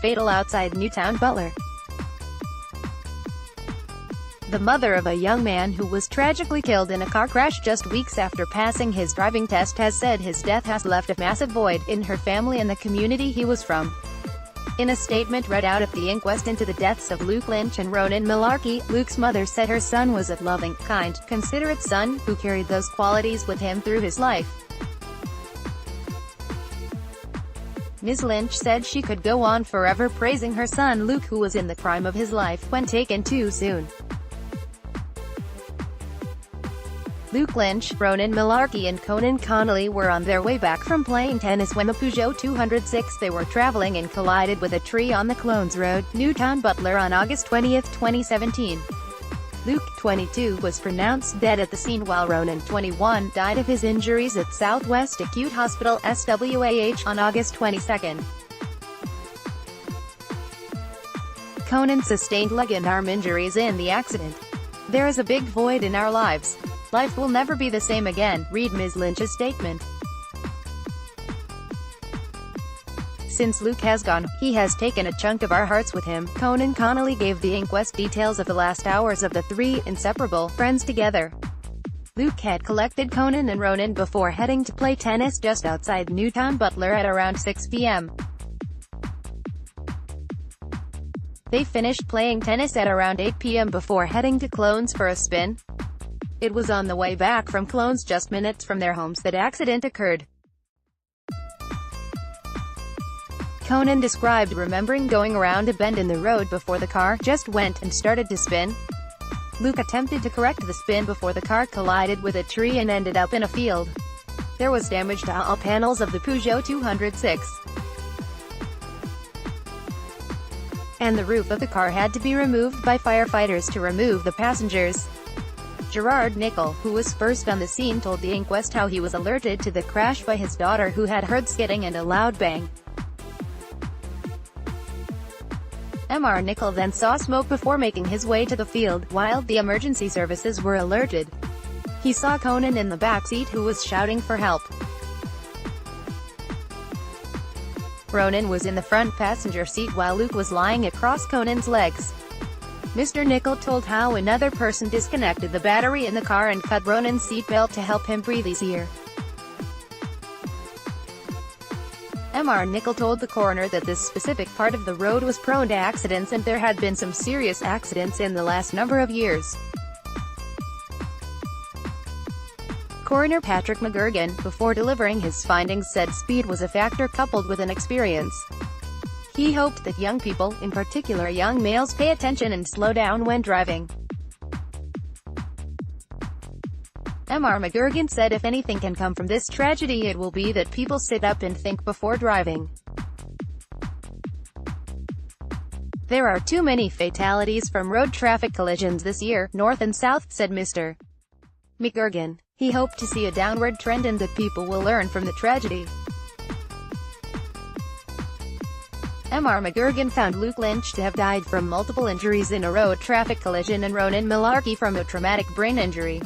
fatal outside Newtownbutler. The mother of a young man who was tragically killed in a car crash just weeks after passing his driving test has said his death has left a massive void in her family and the community he was from. In a statement read out at the inquest into the deaths of Lynch and Ronan Melarkey, Luke's mother said her son was a loving, kind, considerate son, who carried those qualities with him through his life. Ms. Lynch said she could go on forever praising her son Luke, who was in the prime of his life when taken too soon. Luke Lynch, Ronan Melarkey and Conan Connolly were on their way back from playing tennis when the Peugeot 206 they were traveling in collided with a tree on the Clones Road, Newtownbutler on August 20, 2017. Luke, 22, was pronounced dead at the scene while Ronan, 21, died of his injuries at Southwest Acute Hospital SWAH on August 22. Conan sustained leg and arm injuries in the accident. "There is a big void in our lives. Life will never be the same again," read Ms. Lynch's statement. "Since Luke has gone, he has taken a chunk of our hearts with him." Conan Connolly gave the inquest details of the last hours of the three inseparable friends together. Luke had collected Conan and Ronan before heading to play tennis just outside Newtownbutler at around 6 p.m. They finished playing tennis at around 8 p.m. before heading to Clones for a spin. It was on the way back from Clones, just minutes from their homes, that accident occurred. Conan described remembering going around a bend in the road before the car just went and started to spin. Luke attempted to correct the spin before the car collided with a tree and ended up in a field. There was damage to all panels of the Peugeot 206. And the roof of the car had to be removed by firefighters to remove the passengers. Gerard Nickel, who was first on the scene, told the inquest how he was alerted to the crash by his daughter, who had heard skidding and a loud bang. Mr. Nickel then saw smoke before making his way to the field, while the emergency services were alerted. He saw Conan in the back seat, who was shouting for help. Ronan was in the front passenger seat while Luke was lying across Conan's legs. Mr. Nickel told how another person disconnected the battery in the car and cut Ronan's seatbelt to help him breathe easier. Mr. Nickel told the coroner that this specific part of the road was prone to accidents and there had been some serious accidents in the last number of years. Coroner Patrick McGurgan, before delivering his findings, said speed was a factor coupled with an experience. He hoped that young people, in particular young males, pay attention and slow down when driving. Mr. McGurgan said if anything can come from this tragedy, it will be that people sit up and think before driving. "There are too many fatalities from road traffic collisions this year, north and south," said Mr. McGurgan. He hoped to see a downward trend and that people will learn from the tragedy. Mr. McGurgan found Luke Lynch to have died from multiple injuries in a road traffic collision and Ronan Melarkey from a traumatic brain injury.